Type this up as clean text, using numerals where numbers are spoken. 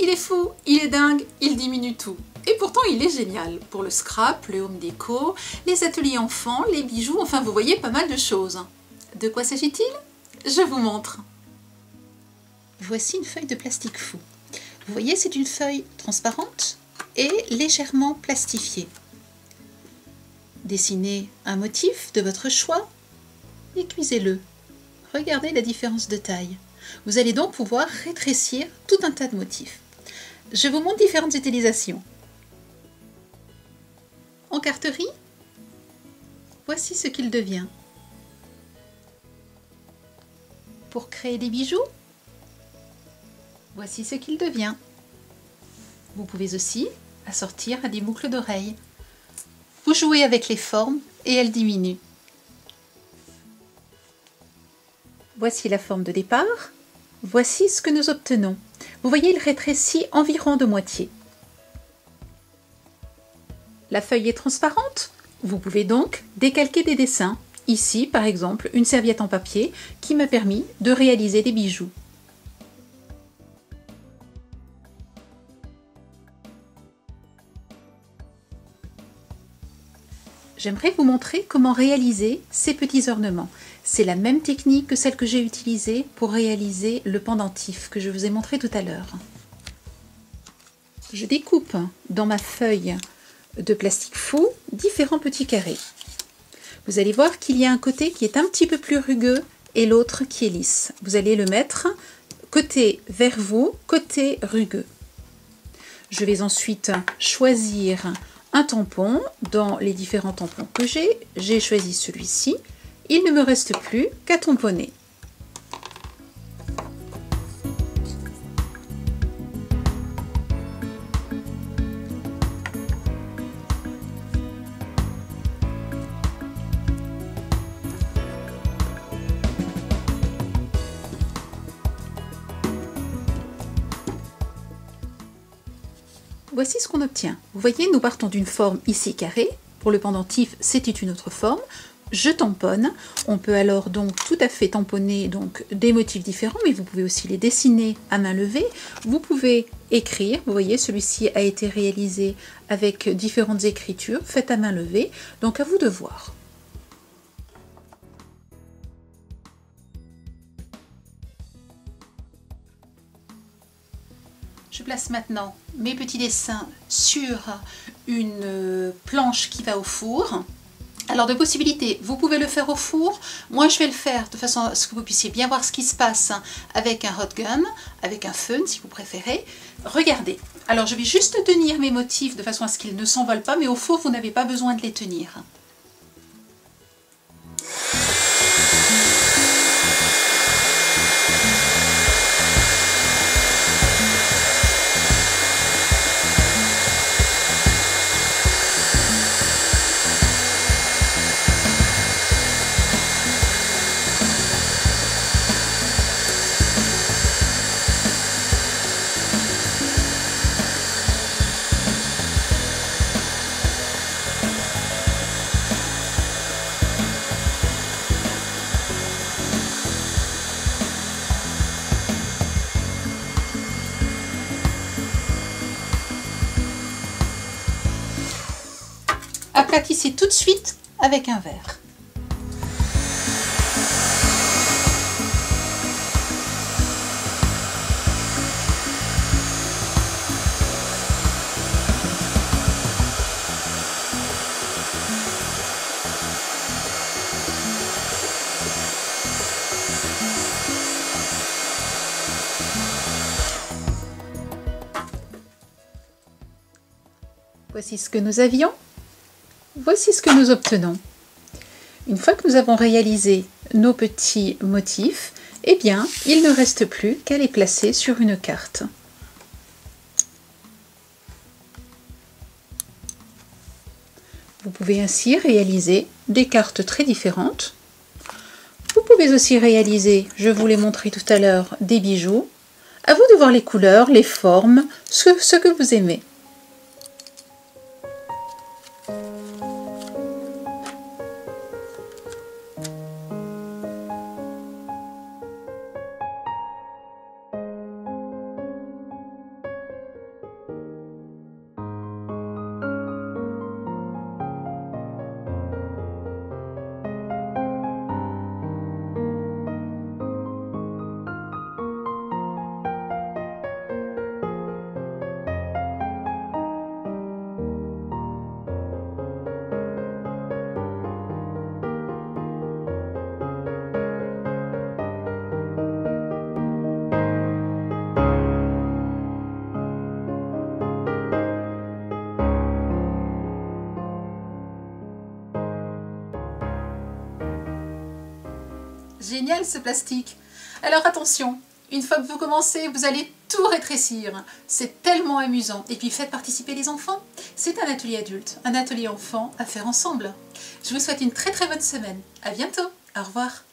Il est fou, il est dingue, il diminue tout. Et pourtant, il est génial pour le scrap, le home déco, les ateliers enfants, les bijoux, enfin vous voyez pas mal de choses. De quoi s'agit-il? Je vous montre. Voici une feuille de plastique fou. Vous voyez, c'est une feuille transparente et légèrement plastifiée. Dessinez un motif de votre choix et cuisez-le. Regardez la différence de taille. Vous allez donc pouvoir rétrécir tout un tas de motifs. Je vous montre différentes utilisations. En carterie, voici ce qu'il devient. Pour créer des bijoux, voici ce qu'il devient. Vous pouvez aussi assortir à des boucles d'oreilles. Vous jouez avec les formes et elles diminuent. Voici la forme de départ. Voici ce que nous obtenons. Vous voyez, il rétrécit environ de moitié. La feuille est transparente. Vous pouvez donc décalquer des dessins. Ici, par exemple, une serviette en papier qui m'a permis de réaliser des bijoux. J'aimerais vous montrer comment réaliser ces petits ornements. C'est la même technique que celle que j'ai utilisée pour réaliser le pendentif que je vous ai montré tout à l'heure. Je découpe dans ma feuille de plastique fou différents petits carrés. Vous allez voir qu'il y a un côté qui est un petit peu plus rugueux et l'autre qui est lisse. Vous allez le mettre côté vers vous, côté rugueux. Je vais ensuite choisir un tampon. Dans les différents tampons que j'ai choisi celui-ci. Il ne me reste plus qu'à tamponner. Voici ce qu'on obtient. Vous voyez, nous partons d'une forme ici carrée. Pour le pendentif, c'était une autre forme. Je tamponne. On peut alors donc tout à fait tamponner donc des motifs différents, mais vous pouvez aussi les dessiner à main levée. Vous pouvez écrire. Vous voyez, celui-ci a été réalisé avec différentes écritures faites à main levée. Donc à vous de voir. Je place maintenant mes petits dessins sur une planche qui va au four. Alors de possibilités, vous pouvez le faire au four. Moi je vais le faire de façon à ce que vous puissiez bien voir ce qui se passe avec un hot gun, avec un fun si vous préférez. Regardez. Alors je vais juste tenir mes motifs de façon à ce qu'ils ne s'envolent pas, mais au four vous n'avez pas besoin de les tenir. Aplatissez tout de suite avec un verre. Voici ce que nous avions. Voici ce que nous obtenons. Une fois que nous avons réalisé nos petits motifs, eh bien, il ne reste plus qu'à les placer sur une carte. Vous pouvez ainsi réaliser des cartes très différentes. Vous pouvez aussi réaliser, je vous l'ai montré tout à l'heure, des bijoux. À vous de voir les couleurs, les formes, ce que vous aimez. génial ce plastique. Alors attention, une fois que vous commencez, vous allez tout rétrécir. C'est tellement amusant. Et puis faites participer les enfants. C'est un atelier adulte, un atelier enfant à faire ensemble. Je vous souhaite une très très bonne semaine. À bientôt. Au revoir.